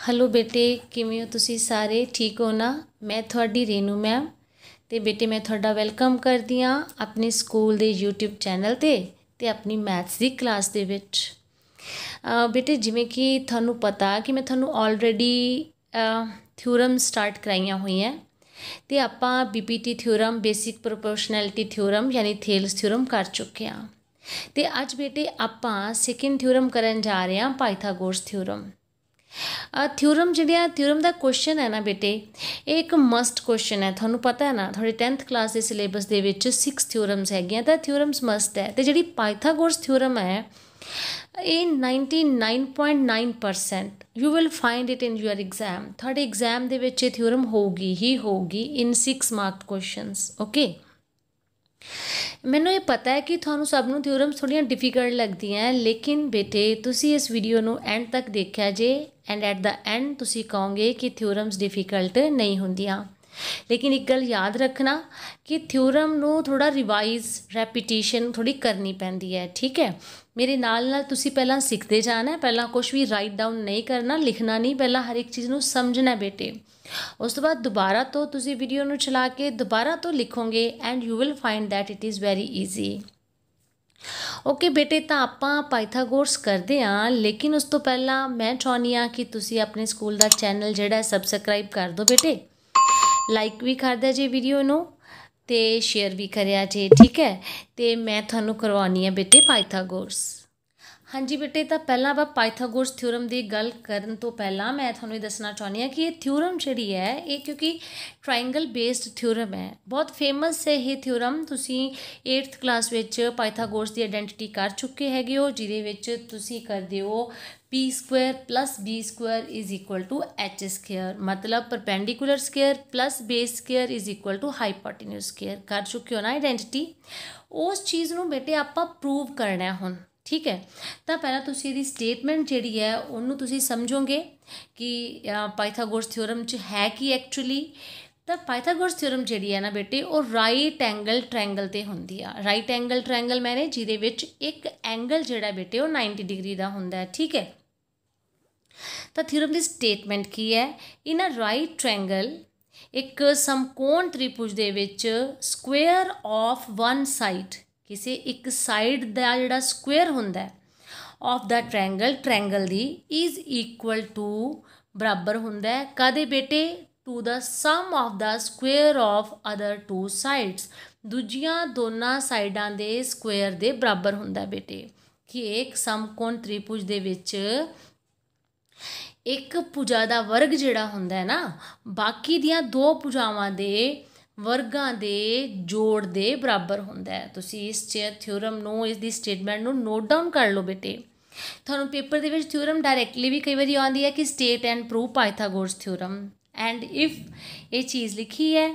Hello बेटे किवें हो तुसी सारे ठीक हो ना। मैं थोड़ी रेनू मैम ते बेटे मैं थोड़ा वेलकम करदी हाँ अपने स्कूल दे यूट्यूब चैनल ते अपनी मैथ्स दी क्लास दे विच। बेटे जिवें कि थानू पता कि मैं थानू ऑलरेडी थ्योरम स्टार्ट कराइयां हुई हैं ते आपां BPT theorem basic proportionality theorem यानी थेल्स थ्योरम कर चुके हैं ते अज बेटे आपां सैकेंड थ्योरम करन जा रहे हैं पाइथागोरस थ्योरम। थ्योरम जिहड़ा थ्योरम का क्वेश्चन है ना बेटे ये एक मस्ट क्वेश्चन है। थानू पता है ना थोड़ी 10th क्लास के सिलेबस के 6 थ्योरम्स है तो थ्योरम्स मस्ट है। तो जी पाइथागोरस थ्योरम है ये 99.9% you will find it in your exam. थोड़े एग्जाम के थ्योरम होगी ही होगी इन 6 मार्क्ड क्वेश्चनस। ओके मैनू ये पता है कि थानू सबनों थ्योरम्स थोड़िया डिफिकल्ट लगती हैं लेकिन बेटे तुसी इस वीडियो नू एंड तक देखा जे एंड एट द एंड तुसी कहोगे कि थ्योरम्स डिफिकल्ट नहीं होंदियां। लेकिन एक गल याद रखना कि थ्योरम नू थोड़ा रिवाइज रैपीटिशन थोड़ी करनी पैंदी है। ठीक है मेरे नाल तुसी पहला सीखते जाना है, पहला कुछ भी राइट डाउन नहीं करना, लिखना नहीं, पहला हर एक चीज़ नू समझना है बेटे। उस तो बाद दोबारा तो तुसी वीडियो नू चला के दोबारा तो लिखोगे and you will find that it is very easy. Okay बेटे तो आपां पाइथागोरस करते हाँ लेकिन उस तो पहला मैं चाहनी हाँ कि तुसी अपने स्कूल का चैनल जिहड़ा सबसक्राइब कर दो बेटे, लाइक भी कर दिया जे वीडियो नू ते शेयर भी करिया जे। ठीक है तो मैं थानू करवानी है बेटे पाइथागोरस। हाँ जी बेटे तो पहला आप पाइथागोरस थ्योरम की गल करन तो पहला मैं थानू दसना चाहनी हाँ कि ये थ्योरम जी है ये क्योंकि ट्राइंगल बेस्ड थ्योरम है, बहुत फेमस है ये थ्योरम। तुसी 8th क्लास विच पाइथागोरस की आइडेंटिटी कर चुके हैगे हो जिहदे विच तुसी करदे हो P square plus B square is equal to H square, मतलब perpendicular square plus base square is equal to hypotenuse square कर चुके हो ना आइडेंटिटी। उस चीज़ नू बेटे आपां प्रूव करना है हुण। ठीक है तो पहला तुसी इहदी स्टेटमेंट जिहड़ी है उन्होंने तुसी समझोगे कि पाइथागोरस थ्योरम च है कि एक्चुअली तो पाइथागोरस थ्योरम जिहड़ी है ना बेटे वो राइट एंगल ट्रायंगल ते हुंदी आ। राइट एंगल ट्रायंगल मैंने जिहदे विच एक एंगल जिहड़ा बेटे वो 90 डिग्री का हुंदा है। ठीक है तो थ्योरम की स्टेटमेंट की है, इन अ राइट ट्रायंगल एक समकोण त्रिभुज दे विच स्क्वेयर ऑफ वन साइड किसी एक साइड का जिहड़ा स्क्वेयर हुंदा है ऑफ द ट्रायंगल दी इज़ इक्वल टू बराबर हुंदा है कदे बेटे to the sum of the square of other two sides, दूजियां दोनों साइडां दे स्क्वेयर दे बराबर हुंदा है बेटे। कि एक समकोण त्रिभुज दे विच एक भुजा का वर्ग जिहड़ा हुंदा है ना बाकी दियां दो भुजावां दे वर्गां दे जोड़ दे बराबर हुंदा है। तुसी इस थ्योरम नू इसदी स्टेटमेंट नू नोट डाउन कर लो बेटे। थानू पेपर दे विच थ्योरम डायरैक्टली भी कई बारी आउंदी है कि state and prove Pythagoras theorem and if ये चीज़ लिखी है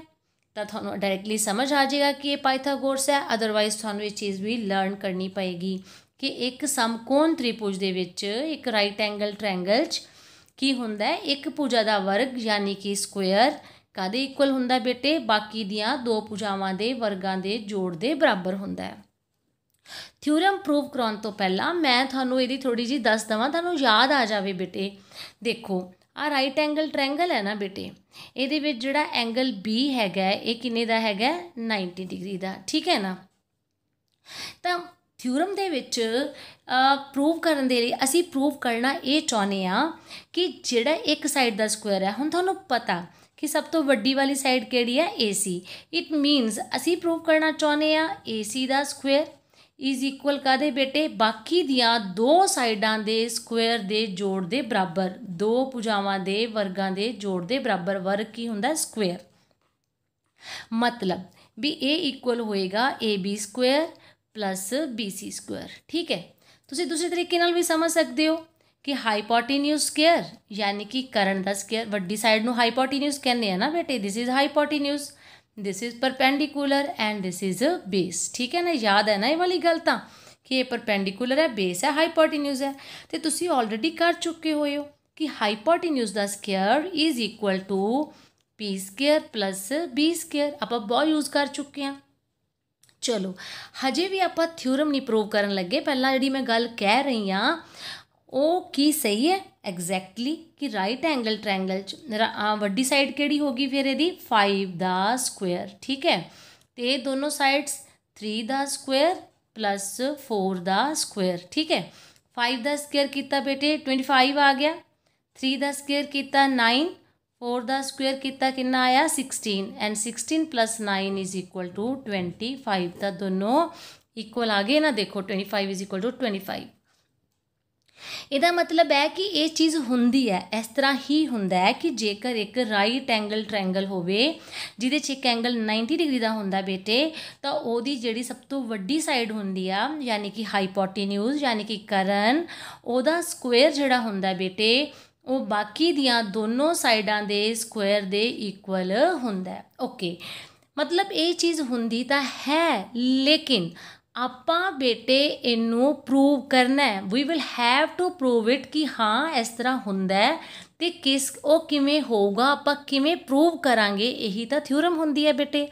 तो थानू डायरैक्टली समझ आ जाएगा कि ये पाइथागोरस है, अदरवाइज थानू ये चीज़ भी लर्न करनी पएगी कि एक समकोण त्रिभुज दे विच एक राइट एंगल ट्रायंगल च की हुंदा है एक भुजा का वर्ग यानी कि स्क्वेयर कादे इक्वल हुंदा बेटे बाकी दियां दो भुजावां दे वर्गां दे जोड़ दे बराबर हुंदा है। थ्योरम प्रूव कराउण तो पहला मैं थानू इहदी थोड़ी जी दस दवां थानू याद आ जावे बेटे। देखो आ राइट एंगल ट्रायंगल है ना बेटे इहदे विच जिहड़ा एंगल बी हैगा ये किन्ने दा हैगा 90 डिग्री का। ठीक है ना तो थ्योरम दे विच प्रूव करन दे लई असीं प्रूव करना ये चाहुंदे आ कि जिहड़ा एक साइड का स्क्वेयर है हुण तुहानूं पता कि सब तो वड्डी वाली साइड किहड़ी है ए सी। इट मीनस असीं प्रूव करना चाहुंदे आ ए सी का स्क्वेयर इज इक्वल कादे बेटे बाकी दियां दो साइडां दे स्क्वेयर दे जोड़ दे बराबर, दो भुजावां दे वर्गां दे जोड़ दे बराबर। वर्ग की हुंदा स्क्वेयर मतलब भी ए इक्वल होएगा A B square plus B C square. ठीक है तुसीं दूसरे तरीके नाल भी समझ सकते हो कि हाइपोटेन्यूज स्क्वेयर यानी कि करण का स्क्वेयर वड्डी साइड नूं हाइपोटेन्यूज कहते हैं ना बेटे, this is hypotenuse, this is perpendicular and this is base. ठीक है ना याद है ना ये वाली गल तां कि ये परपेंडिकुलर है बेस है हाइपोटेन्यूज है। तो तुसीं ऑलरेडी कर चुके हो कि हाइपोटेन्यूज का square is equal to P square plus B square आप बहुत यूज़ कर चुके हैं। चलो हजे भी आप थ्योरम नहीं प्रूव करन लगे, पहला जी मैं गल कह रही हाँ ਉਹ ਕੀ ਸਹੀ ਹੈ ਐਗਜ਼ੈਕਟਲੀ ਕਿ ਰਾਈਟ ਐਂਗਲ ਟ੍ਰਾਇੰਗਲ 'ਚ ਵੱਡੀ ਸਾਈਡ ਕਿਹੜੀ ਹੋਗੀ ਫਿਰ ਇਹਦੀ 5 ਦਾ ਸਕੁਏਅਰ। ਠੀਕ ਹੈ, ਤੇ ਦੋਨੋਂ ਸਾइड्स 3 ਦਾ ਸਕੁਏਅਰ प्लस 4 ਦਾ ਸਕੁਏਅਰ। ठीक है, 5 ਦਾ ਸਕੁਏਅਰ ਕੀਤਾ ਬੇਟੇ 25 ਆ ਗਿਆ, 3 ਦਾ ਸਕੁਏਅਰ ਕੀਤਾ 9, 4 ਦਾ ਸਕੁਏਅਰ ਕੀਤਾ ਕਿੰਨਾ ਆਇਆ 16 ਐਂਡ 16 + 9 = 25। ਤਾਂ ਦੋਨੋਂ इक्वल आ गए ना। देखो 25 = 25। ਇਹਦਾ ਮਤਲਬ ਹੈ ਕਿ ਇਹ ਚੀਜ਼ ਹੁੰਦੀ ਹੈ, ਇਸ ਤਰ੍ਹਾਂ ਹੀ ਹੁੰਦਾ ਹੈ ਕਿ ਜੇਕਰ ਇੱਕ ਰਾਈਟ ਐਂਗਲ ਟ੍ਰਾਇੰਗਲ ਹੋਵੇ ਜਿਹਦੇ 'ਚ ਇੱਕ ਐਂਗਲ 90 ਡਿਗਰੀ ਦਾ ਹੁੰਦਾ ਬੇਟੇ, ਤਾਂ ਉਹਦੀ ਜਿਹੜੀ ਸਭ ਤੋਂ ਵੱਡੀ ਸਾਈਡ ਹੁੰਦੀ ਆ ਯਾਨੀ ਕਿ ਹਾਈਪੋਟੀਨਿਊਜ਼ ਯਾਨੀ ਕਿ ਕਰਨ, ਉਹਦਾ ਸਕੁਏਅਰ ਜਿਹੜਾ ਹੁੰਦਾ ਬੇਟੇ ਉਹ ਬਾਕੀ ਦੀਆਂ ਦੋਨੋਂ ਸਾਈਡਾਂ ਦੇ ਸਕੁਏਅਰ ਦੇ ਇਕੁਅਲ ਹੁੰਦਾ। ਓਕੇ, ਮਤਲਬ ਇਹ ਚੀਜ਼ ਹੁੰਦੀ ਤਾਂ ਹੈ, ਲੇਕਿਨ ਆਪਾਂ ਬੇਟੇ ਇਹਨੂੰ ਪ੍ਰੂਵ ਕਰਨਾ ਹੈ। We will have to prove it ਕਿ ਹਾਂ ਇਸ ਤਰ੍ਹਾਂ ਹੁੰਦਾ ਅਤੇ ਉਹ ਕਿਵੇਂ ਹੋਊਗਾ, ਆਪਾਂ ਕਿਵੇਂ ਪ੍ਰੂਵ ਕਰਾਂਗੇ, ਇਹੀ ਤਾਂ ਥਿਊਰਮ ਹੁੰਦੀ ਹੈ ਬੇਟੇ।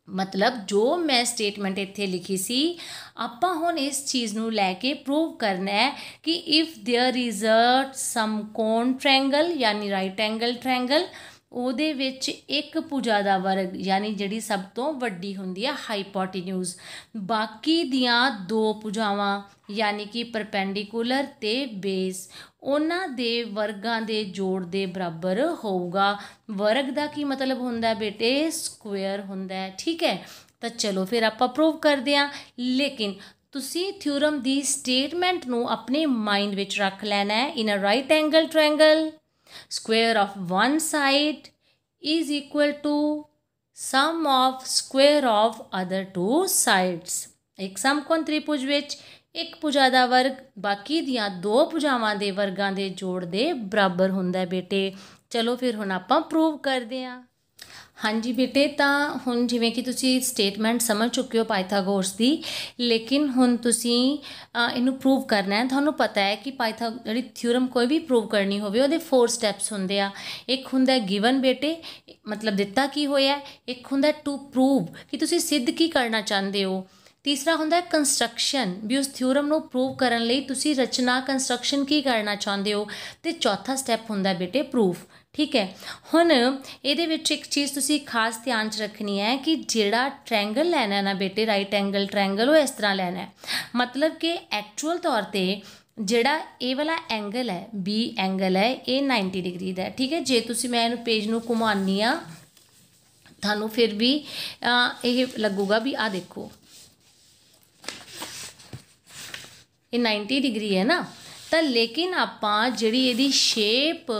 ਮਤਲਬ ਜੋ ਮੈਂ ਸਟੇਟਮੈਂਟ ਇੱਥੇ ਲਿਖੀ ਸੀ, ਆਪਾਂ ਹੁਣ ਇਸ ਚੀਜ਼ ਨੂੰ ਲੈ ਕੇ ਪ੍ਰੂਵ ਕਰਨਾ ਹੈ ਕਿ if there is a some ਕੋਨ ਟ੍ਰਾਇੰਗਲ ਯਾਨੀ ਰਾਈਟ ਐਂਗਲ ਟ੍ਰਾਇੰਗਲ, ਉਹਦੇ ਵਿੱਚ ਇੱਕ ਭੁਜਾ ਦਾ ਵਰਗ ਯਾਨੀ ਜਿਹੜੀ ਸਭ ਤੋਂ ਵੱਡੀ ਹੁੰਦੀ ਹੈ ਹਾਈਪੋਟੀਨਿਊਜ਼, ਬਾਕੀ ਦੀਆਂ ਦੋ ਭੁਜਾਵਾਂ ਯਾਨੀ ਕਿ ਪਰਪੈਂਡੀਕੂਲਰ ਅਤੇ ਬੇਸ, ਉਹਨਾਂ ਦੇ ਵਰਗਾਂ ਦੇ ਜੋੜ ਦੇ ਬਰਾਬਰ ਹੋਊਗਾ। ਵਰਗ ਦਾ ਕੀ ਮਤਲਬ ਹੁੰਦਾ ਬੇਟੇ, ਸਕੁਏਅਰ ਹੁੰਦਾ। ਠੀਕ ਹੈ, ਤਾਂ ਚਲੋ ਫਿਰ ਆਪਾਂ ਪ੍ਰੂਵ ਕਰਦੇ ਹਾਂ। ਲੇਕਿਨ ਤੁਸੀਂ ਥਿਊਰਮ ਦੀ ਸਟੇਟਮੈਂਟ ਨੂੰ ਆਪਣੇ ਮਾਈਂਡ ਵਿੱਚ ਰੱਖ ਲੈਣਾ ਹੈ। In a right angle triangle square of one side is equal to sum of square of other two sides। ਇੱਕ ਸਮਕੋਣ ਤ੍ਰਿਭੁਜ ਵਿੱਚ ਇੱਕ ਭੁਜਾ ਦਾ ਵਰਗ ਬਾਕੀ ਦੀਆਂ ਦੋ ਭੁਜਾਵਾਂ ਦੇ ਵਰਗਾਂ ਦੇ ਜੋੜ ਦੇ ਬਰਾਬਰ ਹੁੰਦਾ ਬੇਟੇ। ਚਲੋ ਫਿਰ ਹੁਣ ਆਪਾਂ ਪ੍ਰੂਵ ਕਰਦੇ ਹਾਂ। ਹਾਂਜੀ ਬੇਟੇ, ਤਾਂ ਹੁਣ ਜਿਵੇਂ ਕਿ ਤੁਸੀਂ ਸਟੇਟਮੈਂਟ ਸਮਝ ਚੁੱਕੇ ਹੋ ਪਾਇਥਾਗੋਰਸ ਦੀ, ਲੇਕਿਨ ਹੁਣ ਤੁਸੀਂ ਇਹਨੂੰ ਪ੍ਰੂਵ ਕਰਨਾ ਹੈ। ਤੁਹਾਨੂੰ ਪਤਾ ਹੈ ਕਿ ਜਿਹੜੀ ਥਿਊਰਮ ਕੋਈ ਵੀ ਪ੍ਰੂਵ ਕਰਨੀ ਹੋਵੇ ਉਹਦੇ 4 ਸਟੈਪਸ ਹੁੰਦੇ ਆ। ਇੱਕ ਹੁੰਦਾ ਗਿਵਨ ਬੇਟੇ, ਮਤਲਬ ਦਿੱਤਾ ਕੀ ਹੋਇਆ। ਇੱਕ ਹੁੰਦਾ ਟੂ ਪ੍ਰੂਵ ਕਿ ਤੁਸੀਂ ਸਿੱਧ ਕੀ ਕਰਨਾ ਚਾਹੁੰਦੇ ਹੋ। ਤੀਸਰਾ ਹੁੰਦਾ ਕੰਸਟਰਕਸ਼ਨ, ਵੀ ਉਸ ਥਿਊਰਮ ਨੂੰ ਪ੍ਰੂਵ ਕਰਨ ਲਈ ਤੁਸੀਂ ਰਚਨਾ ਕੰਸਟਰਕਸ਼ਨ ਕੀ ਕਰਨਾ ਚਾਹੁੰਦੇ ਹੋ। ਅਤੇ ਚੌਥਾ ਸਟੈਪ ਹੁੰਦਾ ਬੇਟੇ ਪ੍ਰੂਫ। ਠੀਕ ਹੈ, ਹੁਣ ਇਹਦੇ ਵਿੱਚ ਇੱਕ ਚੀਜ਼ ਤੁਸੀਂ ਖਾਸ ਧਿਆਨ 'ਚ ਰੱਖਣੀ ਹੈ ਕਿ ਜਿਹੜਾ ਟ੍ਰਾਇੰਗਲ ਲੈਣਾ ਨਾ ਬੇਟੇ, ਰਾਈਟ ਐਂਗਲ ਟ੍ਰਾਇੰਗਲ, ਉਹ ਇਸ ਤਰ੍ਹਾਂ ਲੈਣਾ, ਮਤਲਬ ਕਿ ਐਕਚੁਅਲ ਤੌਰ 'ਤੇ ਜਿਹੜਾ ਇਹ ਵਾਲਾ ਐਂਗਲ ਹੈ, ਬੀ ਐਂਗਲ ਹੈ, ਇਹ 90 ਡਿਗਰੀ ਦਾ। ਠੀਕ ਹੈ, ਜੇ ਤੁਸੀਂ ਮੈਂ ਇਹਨੂੰ ਪੇਜ ਨੂੰ ਘੁਮਾਉਂਦੀ ਹਾਂ ਤੁਹਾਨੂੰ ਫਿਰ ਵੀ ਇਹ ਲੱਗੂਗਾ ਵੀ ਆਹ ਦੇਖੋ ਇਹ 90 ਡਿਗਰੀ ਹੈ ਨਾ। ਤਾਂ ਲੇਕਿਨ ਆਪਾਂ ਜਿਹੜੀ ਇਹਦੀ ਸ਼ੇਪ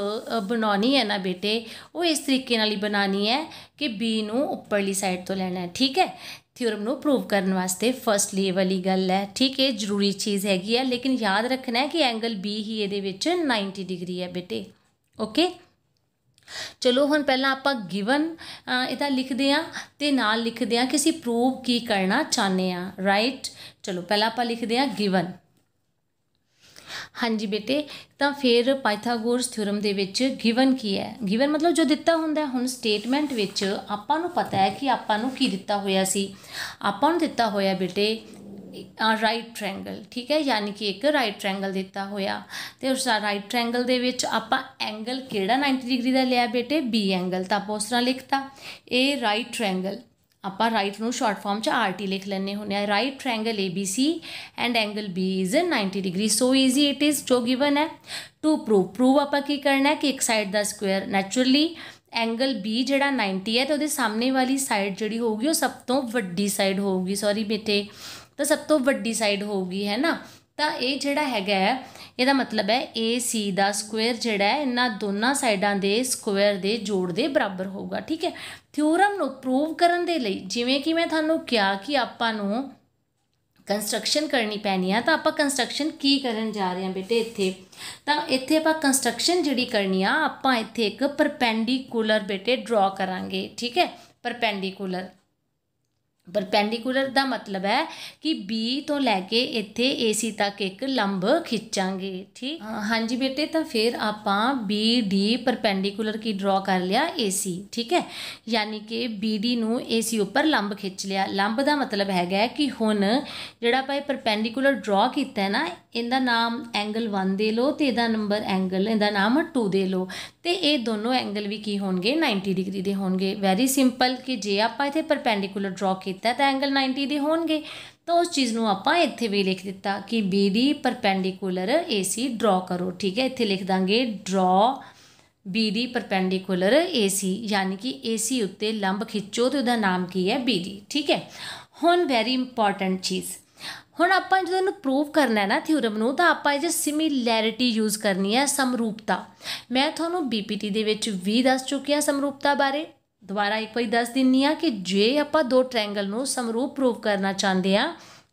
ਬਣਾਉਣੀ ਹੈ ਨਾ ਬੇਟੇ, ਉਹ ਇਸ ਤਰੀਕੇ ਨਾਲ ਹੀ ਬਣਾਉਣੀ ਹੈ ਕਿ ਬੀ ਨੂੰ ਉੱਪਰਲੀ ਸਾਈਡ ਤੋਂ ਲੈਣਾ ਹੈ। ਠੀਕ ਹੈ, ਥਿਊਰਮ ਨੂੰ ਪ੍ਰੂਵ ਕਰਨ ਵਾਸਤੇ ਫਸਟਲੀ ਇਹ ਵਾਲੀ ਗੱਲ ਹੈ। ਠੀਕ ਹੈ, ਜ਼ਰੂਰੀ ਚੀਜ਼ ਹੈਗੀ ਹੈ, ਲੇਕਿਨ ਯਾਦ ਰੱਖਣਾ ਹੈ ਕਿ ਐਂਗਲ ਬੀ ਹੀ ਇਹਦੇ ਵਿੱਚ 90 ਡਿਗਰੀ ਹੈ ਬੇਟੇ। ਓਕੇ, ਚਲੋ ਹੁਣ ਪਹਿਲਾਂ ਆਪਾਂ ਗਿਵਨ ਇਹਦਾ ਲਿਖਦੇ ਹਾਂ ਅਤੇ ਨਾਲ ਲਿਖਦੇ ਹਾਂ ਕਿ ਅਸੀਂ ਪ੍ਰੂਵ ਕੀ ਕਰਨਾ ਚਾਹੁੰਦੇ ਹਾਂ। ਰਾਈਟ, ਚਲੋ ਪਹਿਲਾਂ ਆਪਾਂ ਲਿਖਦੇ ਹਾਂ ਗਿਵਨ। ਹਾਂਜੀ ਬੇਟੇ, ਤਾਂ ਫਿਰ ਪਾਇਥਾਗੋਰਸ ਥਿਊਰਮ ਦੇ ਵਿੱਚ ਗਿਵਨ ਕੀ ਹੈ। ਗਿਵਨ ਮਤਲਬ ਜੋ ਦਿੱਤਾ ਹੁੰਦਾ। ਹੁਣ ਸਟੇਟਮੈਂਟ ਵਿੱਚ ਆਪਾਂ ਨੂੰ ਪਤਾ ਹੈ ਕਿ ਆਪਾਂ ਨੂੰ ਕੀ ਦਿੱਤਾ ਹੋਇਆ ਸੀ। ਆਪਾਂ ਨੂੰ ਦਿੱਤਾ ਹੋਇਆ ਬੇਟੇ ਰਾਈਟ ਟ੍ਰਾਇੰਗਲ। ਠੀਕ ਹੈ, ਯਾਨੀ ਕਿ ਇੱਕ ਰਾਈਟ ਟ੍ਰਾਇੰਗਲ ਦਿੱਤਾ ਹੋਇਆ, ਅਤੇ ਉਸ ਰਾਈਟ ਟ੍ਰਾਇੰਗਲ ਦੇ ਵਿੱਚ ਆਪਾਂ ਐਂਗਲ ਕਿਹੜਾ 90 ਡਿਗਰੀ ਦਾ ਲਿਆ ਬੇਟੇ, ਬੀ ਐਂਗਲ। ਤਾਂ ਆਪਾਂ ਉਸ ਤਰ੍ਹਾਂ ਲਿਖਤਾ ਇਹ ਰਾਈਟ ਟ੍ਰਾਇੰਗਲ, ਆਪਾਂ ਰਾਈਟ ਨੂੰ ਸ਼ਾਰਟ ਫਾਰਮ 'ਚ RT ਲਿਖ ਲੈਂਦੇ ਹੁੰਦੇ ਹਾਂ। Right triangle ABC and angle B is 90 degree. So easy it is, ਜੋ ਗਿਵਨ ਹੈ। ਟੂ ਪ੍ਰੂਵ ਆਪਾਂ ਕੀ ਕਰਨਾ ਹੈ ਕਿ ਇੱਕ ਸਾਈਡ ਦਾ ਸਕੁਏਅਰ, ਨੈਚੁਰਲੀ ਐਂਗਲ B ਜਿਹੜਾ 90 ਹੈ, ਅਤੇ ਉਹਦੇ ਸਾਹਮਣੇ ਵਾਲੀ ਸਾਈਡ ਜਿਹੜੀ ਹੋਊਗੀ ਉਹ ਸਭ ਤੋਂ ਵੱਡੀ ਸਾਈਡ ਹੋਊਗੀ। ਸੌਰੀ ਬੇਟੇ, ਤਾਂ ਸਭ ਤੋਂ ਵੱਡੀ ਸਾਈਡ ਹੋਊਗੀ, ਹੈ ਨਾ। ਤਾਂ ਇਹ ਜਿਹੜਾ ਹੈਗਾ ਇਹਦਾ ਮਤਲਬ ਹੈ AC ਦਾ ਸਕੁਏਅਰ ਜਿਹੜਾ ਹੈ ਇਹਨਾਂ ਦੋਨਾਂ ਸਾਈਡਾਂ ਦੇ ਸਕੁਏਅਰ ਦੇ ਜੋੜ ਦੇ ਬਰਾਬਰ ਹੋਊਗਾ। ਠੀਕ ਹੈ, ਥਿਊਰਮ ਨੂੰ ਪ੍ਰੂਵ ਕਰਨ ਦੇ ਲਈ ਜਿਵੇਂ ਕਿ ਮੈਂ ਤੁਹਾਨੂੰ ਕਿਹਾ ਕਿ ਆਪਾਂ ਨੂੰ ਕੰਸਟਰਕਸ਼ਨ ਕਰਨੀ ਪੈਣੀ ਆ, ਤਾਂ ਆਪਾਂ ਕੰਸਟਰਕਸ਼ਨ ਕੀ ਕਰਨ ਜਾ ਰਹੇ ਹਾਂ ਬੇਟੇ ਇੱਥੇ। ਤਾਂ ਇੱਥੇ ਆਪਾਂ ਕੰਸਟਰਕਸ਼ਨ ਜਿਹੜੀ ਕਰਨੀ ਆ, ਆਪਾਂ ਇੱਥੇ ਇੱਕ ਪਰਪੈਂਡੀਕੂਲਰ ਬੇਟੇ ਡਰਾ ਕਰਾਂਗੇ। ਠੀਕ ਹੈ, ਪਰਪੈਂਡੀਕੂਲਰ ਦਾ ਮਤਲਬ ਹੈ ਕਿ B ਤੋਂ ਲੈ ਕੇ ਇੱਥੇ AC ਤੱਕ ਇੱਕ ਲੰਬ ਖਿੱਚਾਂਗੇ। ਠੀਕ, ਹਾਂਜੀ ਬੇਟੇ, ਤਾਂ ਫਿਰ ਆਪਾਂ BD ਪਰਪੈਂਡੀਕੂਲਰ ਕੀ ਡਰਾ ਕਰ ਲਿਆ, AC। ਠੀਕ ਹੈ, ਯਾਨੀ ਕਿ BD ਨੂੰ AC ਉੱਪਰ ਲੰਬ ਖਿੱਚ ਲਿਆ। ਲੰਬ ਦਾ ਮਤਲਬ ਹੈਗਾ ਕਿ ਹੁਣ ਜਿਹੜਾ ਆਪਾਂ ਇਹ ਪਰਪੈਂਡੀਕੂਲਰ ਡਰਾ ਕੀਤਾ ਹੈ ਨਾ, इहदा नाम एंगल 1 दे लो तो इहदा नंबर एंगल इहदा नाम 2 दे लो तो ये दोनों एंगल भी की होणगे 90 डिग्री के होणगे। वैरी सिंपल कि जे आपां इत्थे परपेंडिकुलर ड्रॉ किया तो एंगल 90 दे होणगे, तो उस चीज़ नूं आपां इत्थे भी लिख दिता कि B D perpendicular A C draw करो। ठीक है, इत्थे लिख दांगे draw B D perpendicular A C, यानी कि ए सी उत्ते लंब खिंचो तो उसका नाम की है बी डी। ठीक है, हुण वैरी इंपॉर्टेंट चीज़, हुण आपां जो इहनूं प्रूव करना है ना थ्योरम नूं, तां आपां इह सिमिलैरिटी यूज़ करनी है, समरूपता। मैं तुहानूं BPT दे विच भी दस चुकी हां समरूपता बारे, दोबारा एक बार दस दिंदी हाँ कि जे आपां दो ट्रायंगल नूं समरूप प्रूव करना चाहते हैं,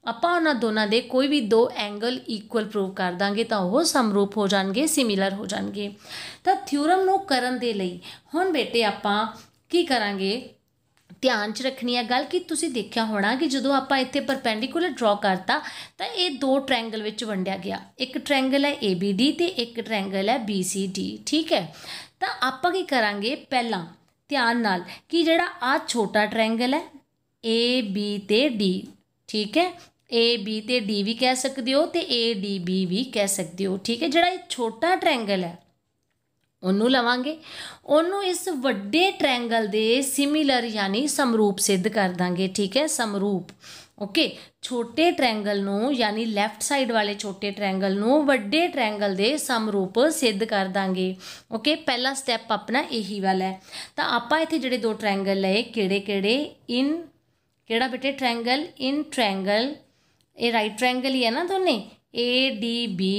आपां उन्हां दोनां दे कोई भी दो एंगल इक्वल प्रूव कर दांगे तो वह समरूप हो जाएंगे, सिमिलर हो जाएंगे। तो थ्योरम नूं करन दे लई हुण बेटे आपां की करांगे, ध्यान च रखनी है गल कि तुसी देखिया होना कि जदों आपां इत्थे परपेंडिकुलर ड्रॉ करता तो ये दो ट्रायंगल विच वंडिया गया, एक ट्रायंगल है ABD ते एक ट्रायंगल है BCD। ठीक है, तो आपां की करांगे पहला ध्यान नाल कि जिहड़ा आ छोटा ट्रायंगल है AB ते D, ठीक है, AB ते D भी कह सकते हो तो ADB भी कह सकते हो। ठीक है, जिहड़ा ये छोटा ट्रायंगल है ਉਹਨੂੰ ਲਵਾਂਗੇ, ਉਹਨੂੰ इस ਵੱਡੇ ट्रायंगल ਦੇ सिमिलर यानी समरूप सिद्ध कर ਦਾਂਗੇ। ठीक है, समरूप ओके, छोटे ट्रायंगल ਨੂੰ यानी लैफ्ट साइड वाले छोटे ट्रायंगल ਨੂੰ ਵੱਡੇ ट्रायंगल ਦੇ समरूप सिद्ध कर ਦਾਂਗੇ। ओके, पहला स्टैप अपना यही वाला है। तो ਆਪਾਂ ਇੱਥੇ ਜਿਹੜੇ ਦੋ ट्रायंगल लए ਕਿਹੜੇ इन ਕਿਹੜਾ बेटे ट्रायंगल इन ट्रायंगल, ये राइट ट्रायंगल ही है ना दोने, ADB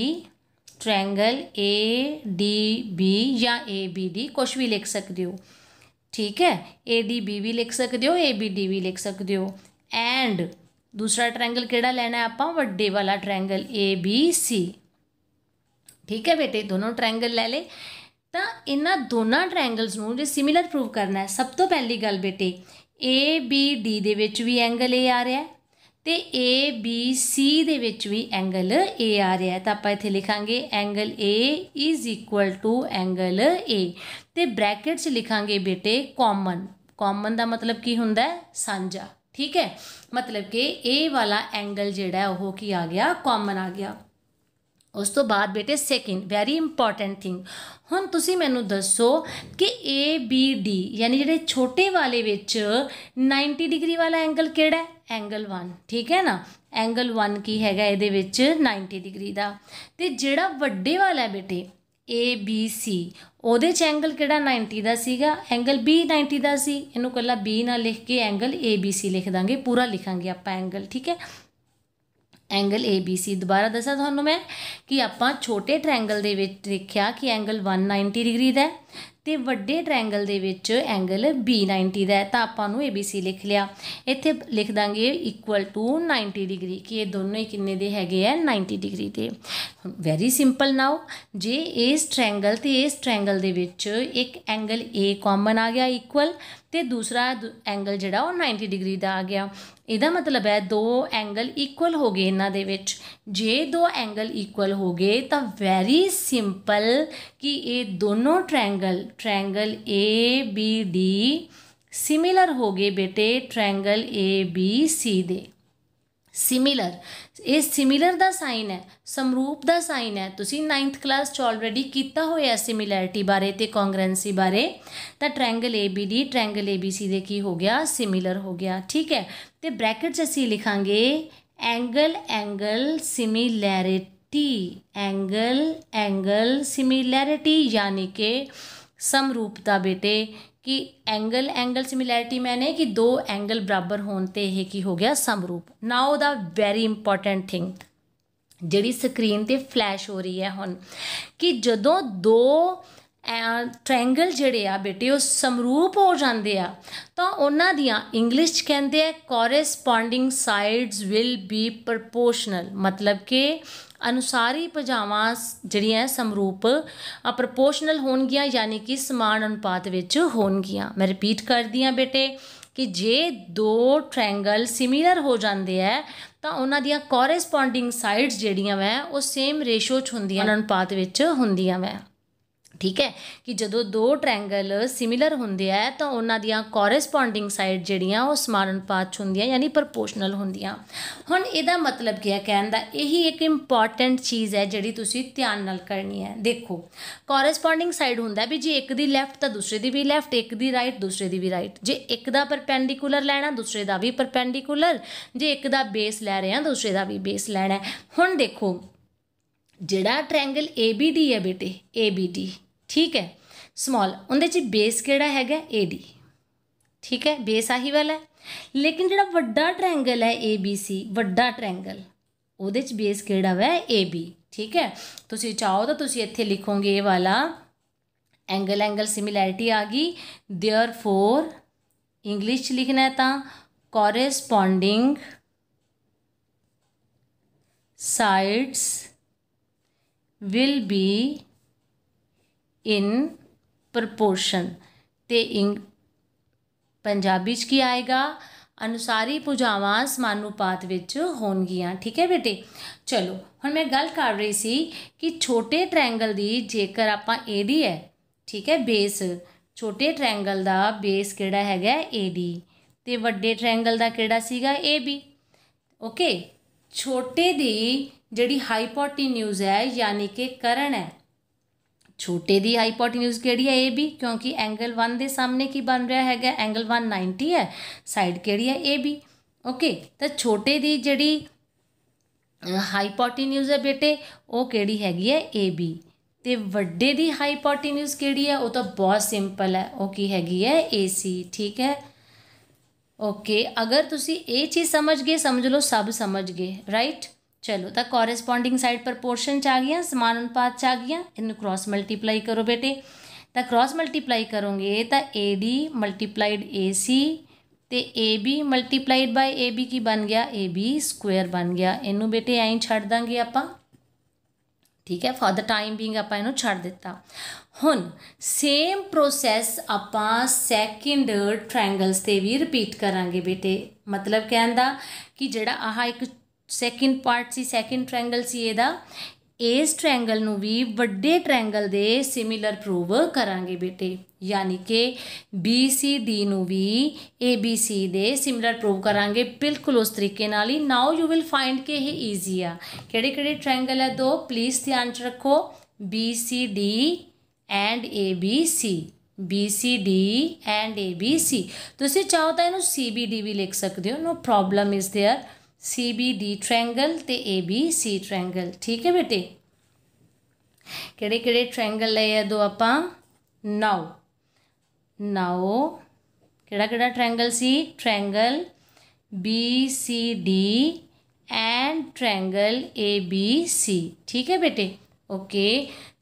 ट्रायंगल ADB या ABD कुछ भी लिख सकते हो। ठीक है, ADB भी लिख सकते हो, ABD भी लिख सकते हो। एंड दूसरा ट्रायंगल केड़ा लेना है आपां, वड्डे वाला ट्रायंगल ABC। ठीक है बेटे, दोनों ट्रायंगल ले ले। तो इन्हां दोनों ट्रायंगल्स नूं जे सिमिलर प्रूव करना है, सब तो पहली गल बेटे ABD दे विच भी एंगल A आ रहा है तो ABC दे विच भी एंगल A आ रहा है, तो आप इत्थे लिखांगे angle A is equal to angle A तो ब्रैकेट च लिखांगे बेटे कॉमन। कॉमन का मतलब की हुंदा है साझा। ठीक है, मतलब कि A वाला एंगल जिहड़ा ओह की आ गया, कॉमन आ गया। उस तो बाद बेटे सैकेंड वैरी इंपॉर्टेंट थिंग, हुण तुसी मैनूं दसो कि ABD यानी जिहड़े छोटे वाले विच 90 डिग्री वाला एंगल किहड़ा है, एंगल 1। ठीक है ना, एंगल 1 की हैगा इहदे विच 90 डिग्री दा, ते जिहड़ा वड्डे वाला है बेटे ABC ਉਹਦੇ 'ਚ एंगल किहड़ा 90 ਦਾ ਸੀਗਾ, एंगल B 90 ਦਾ ਸੀ। ਇਹਨੂੰ ਕੱਲਾ B ना लिख के एंगल ABC लिख ਦਾਂਗੇ, पूरा लिखांगे आपां एंगल। ठीक है, एंगल ABC दोबारा दसा तुहानूं मैं कि आपां छोटे ट्रायंगल दे विच देखिया कि एंगल 190 डिग्री दा है ते वड्डे triangle they which angle B90 दा है, तो आपां नूं ABC लिख लिया। इत्थे लिख दांगे इक्वल टू 90 डिग्री कि ये दोनों ही किन्ने दे हैगे है 90 डिग्री दे। वैरी सिंपल नाउ, जे इस ट्रायंगल ते इस ट्रायंगल दे विच एक एंगल A कॉमन आ गया इक्वल, तो दूसरा एंगल जिहड़ा वो 90 डिग्री का आ गया, इहदा मतलब है दो एंगल इक्वल हो गए इन्हां दे विच। जे दो एंगल इक्वल हो गए तो वैरी सिंपल कि ये दोनों ट्रायंगल ट्रायंगल ABD सिमिलर हो गए बेटे ट्रायंगल ABC दे। सिमिलर, ये सिमिलर का साइन है, समरूप का साइन है। तुसी 9th क्लास ऑलरेडी किया होया सिमिलैरिटी बारे ते कॉन्ग्रेंसी बारे, तो ट्रायंगल ABD ट्रायंगल ABC दे की हो गया, सिमिलर हो गया। ठीक है, तो ब्रैकेट असी लिखांगे angle angle similarity, angle angle similarity यानी कि समरूपता बेटे कि एंगल एंगल सिमिलैरिटी मैंने कि दो एंगल बराबर होने यह की हो गया समरूप। Now the very important thing जिहड़ी स्क्रीन ते फ्लैश हो रही है हुण कि जदों दो ट्रायंगल जिहड़े आ बेटे वो समरूप हो जाते आ तो उन्हां दियां इंग्लिश च कहंदे आ corresponding sides will be proportional, मतलब कि अनुसारी भुजावां जिहड़ियां समरूप प्रपोर्शनल होणगियां यानी कि समान अनुपात विच होणगियां। मैं रिपीट करदी हां बेटे कि जे दो ट्रायंगल सिमिलर हो जाते हैं तो उन्हां दियां कॉरेस्पॉन्डिंग साइड्स जिहड़ियां वै वो सेम रेशो च हुंदियां अनुपात विच हुंदियां वै। ठीक है कि ਜਦੋਂ ਦੋ ਟ੍ਰਾਇੰਗਲ ਸਿਮਿਲਰ ਹੁੰਦੇ ਆ ਤਾਂ ਉਹਨਾਂ ਦੀਆਂ ਕੋਰੈਸਪੋਂਡਿੰਗ ਸਾਈਡ ਜਿਹੜੀਆਂ ਉਹ ਸਮਾਨੁਪਾਤ 'ਚ ਹੁੰਦੀਆਂ ਯਾਨੀ ਪ੍ਰਪੋਰਸ਼ਨਲ ਹੁੰਦੀਆਂ। ਹੁਣ ਇਹਦਾ ਮਤਲਬ ਕੀ ਹੈ ਕਹਿਣ ਦਾ, ਇਹੀ ਇੱਕ ਇੰਪੋਰਟੈਂਟ ਚੀਜ਼ ਹੈ ਜਿਹੜੀ ਤੁਸੀਂ ਧਿਆਨ ਨਾਲ ਕਰਨੀ ਹੈ। ਦੇਖੋ ਕੋਰੈਸਪੋਂਡਿੰਗ ਸਾਈਡ ਹੁੰਦਾ ਵੀ ਜੇ ਇੱਕ ਦੀ ਲੈਫਟ ਤਾਂ ਦੂਸਰੇ ਦੀ ਵੀ ਲੈਫਟ, ਇੱਕ ਦੀ ਰਾਈਟ ਦੂਸਰੇ ਦੀ ਵੀ ਰਾਈਟ, ਜੇ ਇੱਕ ਦਾ ਪਰਪੈਂਡੀਕੂਲਰ ਲੈਣਾ ਦੂਸਰੇ ਦਾ ਵੀ ਪਰਪੈਂਡੀਕੂਲਰ, ਜੇ ਇੱਕ ਦਾ ਬੇਸ ਲੈ ਰਹੇ ਹਾਂ ਦੂਸਰੇ ਦਾ ਵੀ ਬੇਸ ਲੈਣਾ। ਹੁਣ ਦੇਖੋ ਜਿਹੜਾ ਟ੍ਰਾਇੰਗਲ ABD ਹੈ ਬੇਟੇ, ABD ठीक है स्मॉल, उहदे च बेस किहड़ा हैगा AD, ठीक है बेस आही वाला है। लेकिन जिहड़ा वड्डा ट्रायंगल है ABC, वड्डा ट्रायंगल उहदे च बेस किहड़ा है AB, ठीक है। तुसीं चाहो तो तुसीं इत्थे लिखोगे ये वाला एंगल एंगल सिमिलैरिटी आ गई, देयरफॉर इंग्लिश च लिखना है तां corresponding sides will be in proportion, ते पंजाबी च की आएगा अनुसारी भुजावां समानुपात विच होणगियां, ठीक है बेटे। चलो हुण मैं गल कर रही सी कि छोटे ट्रायंगल दी जेकर आपां AD है, ठीक है बेस, छोटे ट्रायंगल दा बेस किहड़ा हैगा AD ते वड्डे ट्रायंगल दा किहड़ा सीगा AB, ओके। छोटे दी जिहड़ी हाईपोटेन्यूज है यानी कि करण है, छोटे दी हाईपोटेन्यूज किहड़ी है AB, क्योंकि एंगल 1 के सामने की बन रहा है एंगल 1 90 है, साइड किहड़ी है AB, ओके। तो छोटे दी जिहड़ी हाईपोटेन्यूज है बेटे वो किहड़ी हैगी है AB, ते वड्डे दी हाईपोटेन्यूज किहड़ी है वो तो बहुत सिंपल है, वो की हैगी है AC, ठीक है ओके। अगर तुसी ये चीज़ समझ गए समझ लो सब समझ गए, राइट। चलो तो कॉरेस्पॉन्डिंग साइड प्रपोर्शन च आ गया, समान अनुपात च आ गया, इन्हू क्रॉस मल्टीप्लाई करो बेटे, तो क्रॉस मल्टीप्लाई करोगे तो AD मल्टीप्लाइड AC तो AB मल्टीप्लाइड बाय AB की बन गया AB स्क्वेयर बन गया। इनू बेटे ऐं छड़ देंगे आपां, ठीक है फॉर द टाइम बीइंग आपां इनू छड़ दिता। हुण सेम प्रोसैस आपां सैकेंड ट्रायंगल्स ते भी रिपीट करांगे बेटे, मतलब कहण दा कि जिहड़ा आह एक सैकेंड पार्ट सी, सैकेंड ट्रायंगल सी इहदा, इस ट्रायंगल नूं भी वड्डे ट्रायंगल दे सिमिलर प्रूव करांगे बेटे, यानी कि BCD नूं भी ABC दे सिमिलर प्रूव करांगे बिल्कुल उस तरीके नाल ही। नाउ यू विल फाइंड कि ये ईजी आ। किहड़े-किहड़े ट्रायंगल है दो, प्लीज़ ध्यान च रखो, BCD and ABC, BCD and ABC। तुसीं चाहो तां इहनूं CBD भी लिख सकदे हो, no problem is there, CBD triangle ते ABC ट्रायंगल, ठीक है बेटे। किहड़े किहड़े ट्रायंगल लए आ दो आपां, नाउ किहड़ा किहड़ा ट्रायंगल सी, triangle BCD and triangle ABC, ठीक है बेटे ओके।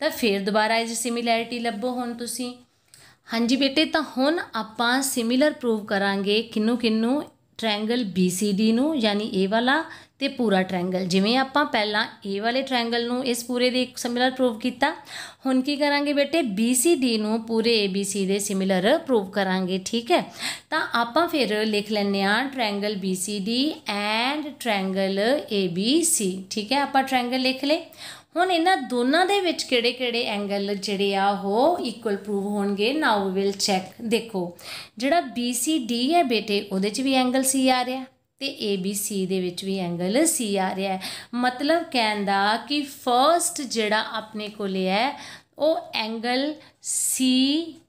तो फिर दोबारा इस सिमिलैरिटी लभो हुण तुसीं, हाँ जी बेटे। तो हुण आपां सिमिलर प्रूव करांगे किनू किनू, ट्रायंगल BCD नूं यानी ए वाला ते पूरा ट्रायंगल, जिवें आपां पहलां ए वाले ट्रायंगल नूं इस पूरे दे सिमिलर प्रूव किया, हुण की करांगे बेटे BCD नूं पूरे ABC दे सिमिलर प्रूव करांगे, ठीक है। तो आपां फिर लिख लैंदे आ triangle BCD and triangle ABC, ठीक है आपां ट्रायंगल लिख ले। हुण इन्हां दोनां दे विच किहड़े किहड़े एंगल जिहड़े आ ओह इक्वल प्रूव होणगे, नाउ विल चैक। देखो जिहड़ा BCD है बेटे उहदे च भी एंगल C आ रहा ते ABC दे विच भी एंगल C आ रहा है, मतलब कहण दा कि फर्स्ट जिहड़ा अपने कोले है ਉਹ angle C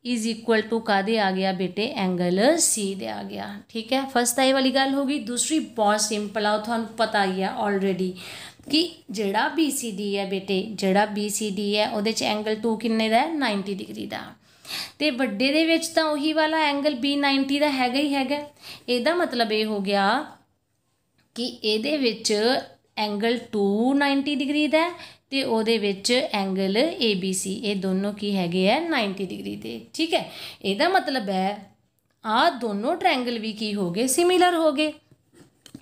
is equal to कादे आ गया बेटे, एंगल C दे आ गया, ठीक है। फर्स्ट तो ये वाली गल होगी। दूसरी बहुत सिंपल आ, तुहानूं पता ही है ऑलरेडी कि जिहड़ा BCD है बेटे, जिहड़ा BCD है उहदे च एंगल 2 किन्ने दा 90 डिग्री दा, ते वड्डे दे विच तां उही वाला एंगल B90 दा हैगा ही हैगा। इहदा मतलब ये हो गया कि इहदे विच एंगल 2 90 डिग्री दा ते ओहदे विच एंगल ABC ये दोनों की हैगे है 90 डिग्री दे, ठीक है। इहदा मतलब है आ दोनों ट्रायंगल भी की हो गए, सिमिलर हो गए,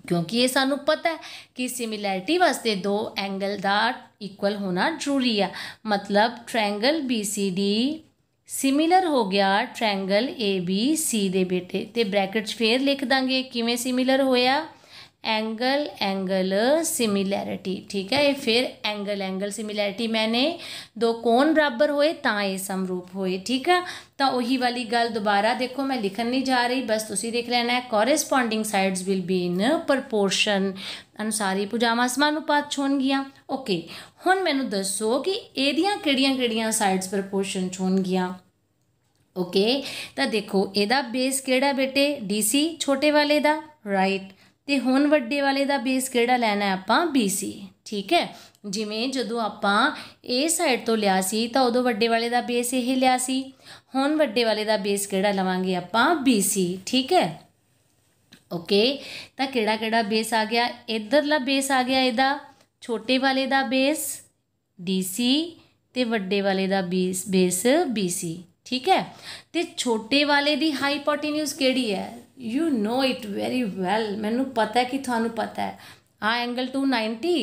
क्योंकि ये सानू पता है कि सिमिलैरिटी वास्ते दो एंगल दा इक्वल होना जरूरी है। मतलब ट्रायंगल BCD सिमिलर हो गया ट्रायंगल ABC दे बेटे, ते ब्रैकेट फिर लिख देंगे किवें सिमिलर होया, एंगल एंगल सिमिलैरिटी, ठीक है। फिर एंगल एंगल सिमिलैरिटी मैंने दो कोण बराबर होए तां ये समरूप होए, ठीक है। तो उही वाली गल दोबारा देखो, मैं लिखन नहीं जा रही, बस तुसी देख लेना है। Corresponding sides will be in proportion, अनुसारी भुजावां समानुपात च होणगियां। ओके, हुण मैनू दसो कि एदियां किहड़ियां साइड्स प्रपोर्शन च होणगियां। ओके, तो देखो एदा बेस किहड़ा बेटे, DC छोटे वाले दा, राइट। ते हुण वड्डे वाले दा बेस किहड़ा लैना है आपां, BC, ठीक है। जिवें जदों आपां ए साइड तो लिया सी तां उदों वड्डे वाले दा बेस यह लिया सी, हुण वड्डे वाले दा बेस किहड़ा लवांगे आपां, BC, ठीक है। ओके, तो किहड़ा किहड़ा बेस आ गया, इधरला बेस आ गया इहदा, छोटे वाले दा बेस DC ते वड्डे वाले दा बेस BC, ठीक है। तो छोटे वाले दी हाईपोटेन्यूज केड़ी है, you know it very well, मैनू पता है कि थानू पता है। आ एंगल 290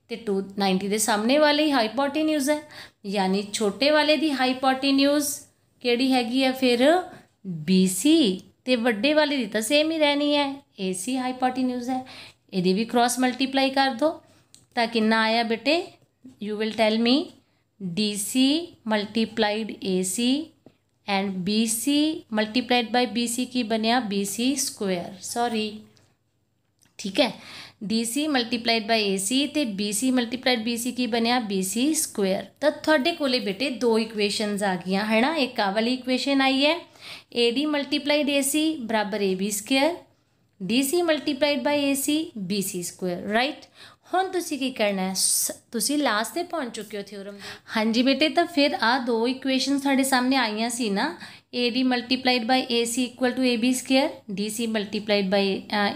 ते 290 के सामने वाले ही हाईपोटेन्यूज है, यानी छोटे वाले दी हाईपोटेन्यूज केड़ी हैगी है फिर BC, ते वड्डे वाले दी तो सेम ही रहनी है, AC हाईपोटेन्यूज है। ये भी क्रॉस मल्टीप्लाई कर दो, तो कितना आया बेटे, you will tell me, DC multiplied AC and BC multiplied by BC की बनया BC स्क्वायर, सॉरी, ठीक है। DC मल्टीप्लाइड बाय AC ते BC मल्टीप्लाइड BC की बनया BC स्क्वायर। तो थोड़े कोले बेटे दो इक्वेशनस आ गई है ना, एक आ वाली इक्वेशन आई है AD मल्टीप्लाइड AC बराबर AB square, DC multiplied by AC BC square, right. हुण तुसी की करना है, तुसी लास्ट ते पहुँच चुके हो थ्योरम। हाँ जी बेटे, तो फिर आ दो इक्वेशन साढ़े सामने आईयां सी ना, AD multiplied by AC equal to AB square, DC multiplied by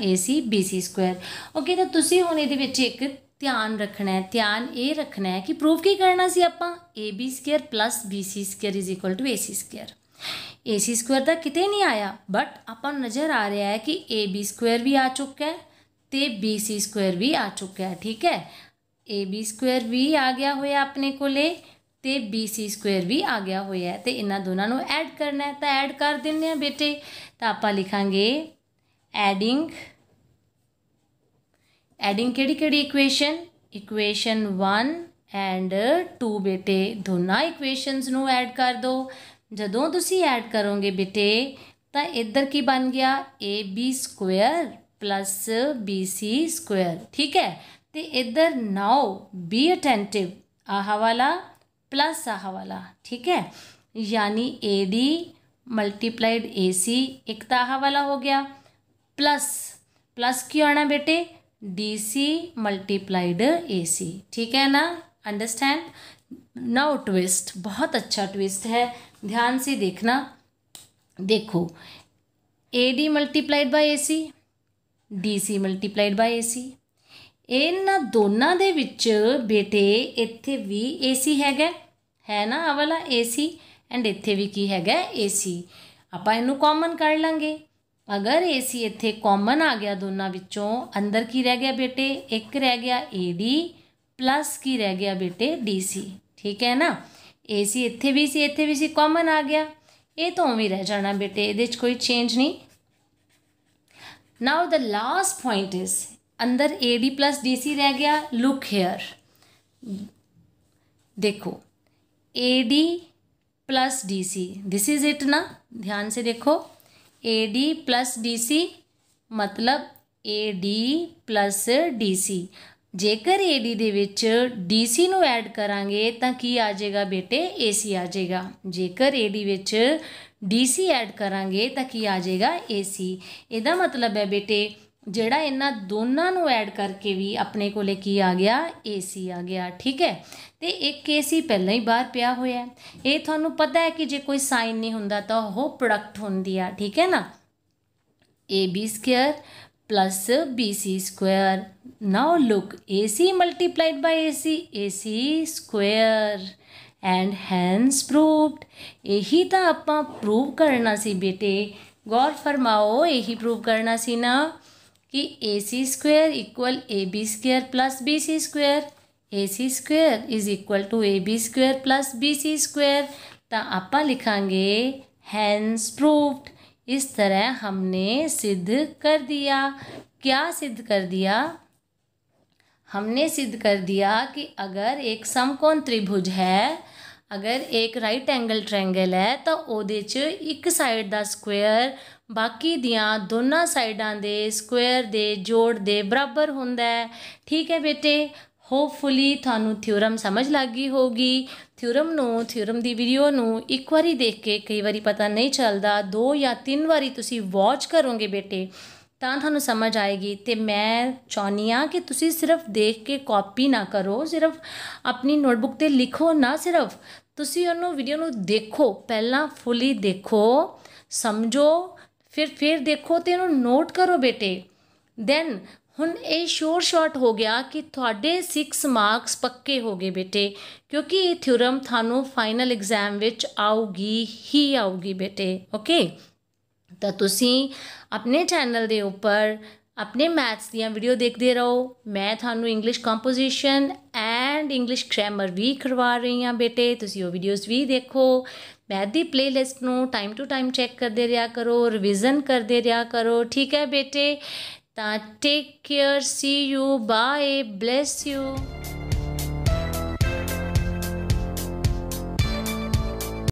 AC BC square. Okay, तो तुसी हुण इहदे विच एक ध्यान रखना है, ध्यान ये रखना है कि प्रूफ की करना सी आपां, AB square plus BC square is equal to AC square. AC square तो किते नहीं आया, बट आपां नज़र आ रहा है कि AB स्क्वायर भी आ चुका है ते BC स्क्वायर भी आ चुका है, ठीक है। AB स्क्वायर भी आ गया होया अपने कोले ते BC स्क्वायर भी आ गया होया है, ते इन्हां दोनों नूं ऐड करना है, तो ऐड कर दिंदे हैं बेटे। तो आपां लिखांगे एडिंग किहड़ी किहड़ी इक्वेशन, इक्वेशन 1 एंड 2 बेटे, दोनों इक्वेशनस नूं ऐड कर दो। जदों तुसी ऐड करोगे बेटे तो इधर की बन गया AB square plus BC square, ठीक है। तो इधर नाउ बी अटेंटिव, आह वाला प्लस आह वाला, ठीक है, यानी AD मल्टीप्लाइड AC एक तो आह वाला हो गया, प्लस क्यों आना बेटे, DC मल्टीप्लाइड AC, ठीक है ना, अंडरस्टैंड। नाउ ट्विस्ट, बहुत अच्छा ट्विस्ट है, ध्यान से देखना। देखो AD multiplied by AC, DC multiplied by AC, इन्हां दोनों दे विच बेटे इत्थे भी AC है ना, आ वाला AC, एंड इत्थे भी की हैगा AC। आपां इनू कॉमन कर लांगे, अगर AC इत्थे कॉमन आ गया दोनों विचों, अंदर की रह गया बेटे, एक रह गया AD प्लस की रह गया बेटे DC, ठीक है ना। AC इत्थे भी सी कॉमन आ गया, ये तो उवें रह जाना बेटे, ये कोई चेंज नहीं। Now the last point is, अंदर AD प्लस DC रह गया, लुक हेयर, देखो AD plus DC, this is it ना, ध्यान से देखो, AD प्लस DC मतलब AD प्लस DC। जेकर AD दे विच DC नूं ऐड करांगे तो की आ जाएगा बेटे, AC आ जाएगा। जेकर AD विच DC ऐड करांगे तो की आ जाएगा, AC। इहदा मतलब है बेटे जिहड़ा इन्हां दोनों नूं ऐड करके भी अपने कोले की आ गया, AC आ गया, ठीक है। तो एक AC पहलां ही बाहर पिया होया है, ये तुहानूं पता है कि जे कोई साइन नहीं हुंदा तो वो प्रोडक्ट हुंदी है, ठीक है ना। AB square plus BC square, now look AC multiplied by AC square and hence proved. यही तो आपां प्रूव करना सी बेटे, गौर फरमाओ, यही प्रूव करना सी ना कि AC square equal AB square plus BC square, AC square is equal to AB square plus BC square. तो आपां लिखांगे हैंस प्रूव्ड। इस तरह हमने सिद्ध कर दिया क्या सिद्ध कर दिया? हमने सिद्ध कर दिया कि अगर एक समकोण त्रिभुज है, अगर एक राइट एंगल ट्रायंगल है तो ਉਹਦੇ 'ਚ ਇੱਕ ਸਾਈਡ ਦਾ ਸਕੁਅਰ ਬਾਕੀ ਦੀਆਂ ਦੋਨਾਂ ਸਾਈਡਾਂ ਦੇ ਸਕੁਅਰ ਦੇ ਜੋੜ ਦੇ ਬਰਾਬਰ ਹੁੰਦਾ ਹੈ। ਠੀਕ ਹੈ ਬੇਟੇ, ਹੋਪਫੁਲੀ ਤੁਹਾਨੂੰ ਥਿਊਰਮ ਸਮਝ ਲੱਗ ਗਈ ਹੋਗੀ। ਥਿਊਰਮ ਦੀ ਵੀਡੀਓ ਨੂੰ ਇੱਕ ਵਾਰੀ ਦੇਖ ਕੇ, ਕਈ ਵਾਰੀ ਪਤਾ ਨਹੀਂ ਚੱਲਦਾ, 2 ਜਾਂ 3 ਵਾਰੀ ਤੁਸੀਂ ਵਾਚ ਕਰੋਗੇ ਬੇਟੇ ਤਾਂ ਤੁਹਾਨੂੰ ਸਮਝ ਆਏਗੀ। ਤੇ ਮੈਂ ਚਾਹੁੰਦੀ ਹਾਂ ਕਿ ਤੁਸੀਂ ਸਿਰਫ ਦੇਖ ਕੇ ਕਾਪੀ ਨਾ ਕਰੋ, ਸਿਰਫ ਆਪਣੀ ਨੋਟਬੁੱਕ 'ਤੇ ਲਿਖੋ ਨਾ, ਸਿਰਫ ਤੁਸੀਂ ਉਹਨੂੰ ਵੀਡੀਓ ਨੂੰ ਦੇਖੋ, ਪਹਿਲਾਂ ਫੁੱਲੀ ਦੇਖੋ, ਸਮਝੋ, ਫਿਰ ਦੇਖੋ ਤੇ ਇਹਨੂੰ ਨੋਟ ਕਰੋ ਬੇਟੇ। ਦੈਨ ਹੁਣ ਇਹ ਸ਼ੋਰਟ ਹੋ ਗਿਆ ਕਿ ਤੁਹਾਡੇ 6 ਮਾਰਕਸ ਪੱਕੇ ਹੋ ਗਏ ਬੇਟੇ, ਕਿਉਂਕਿ ਇਹ ਥਿਊਰਮ ਤੁਹਾਨੂੰ ਫਾਈਨਲ ਐਗਜ਼ਾਮ ਵਿੱਚ ਆਊਗੀ ਹੀ ਆਊਗੀ ਬੇਟੇ। ਓਕੇ, ਤਾਂ ਤੁਸੀਂ ਆਪਣੇ ਚੈਨਲ ਦੇ ਉੱਪਰ ਆਪਣੇ ਮੈਥਸ ਦੀਆਂ ਵੀਡੀਓ ਦੇਖਦੇ ਰਹੋ। ਮੈਂ ਤੁਹਾਨੂੰ English composition and English grammar ਵੀ ਕਰਵਾ ਰਹੀ ਹਾਂ ਬੇਟੇ, ਤੁਸੀਂ ਉਹ ਵੀਡੀਓਜ਼ ਵੀ ਦੇਖੋ। ਮੈਥ ਦੀ ਪਲੇਲਿਸਟ ਨੂੰ ਟਾਈਮ ਟੂ ਟਾਈਮ ਚੈੱਕ ਕਰਦੇ ਰਿਹਾ ਕਰੋ, ਰਿਵੀਜ਼ਨ ਕਰਦੇ ਰਿਹਾ ਕਰੋ। ਠੀਕ ਹੈ ਬੇਟੇ, ਤਾਂ take care, see you, bye, bless you.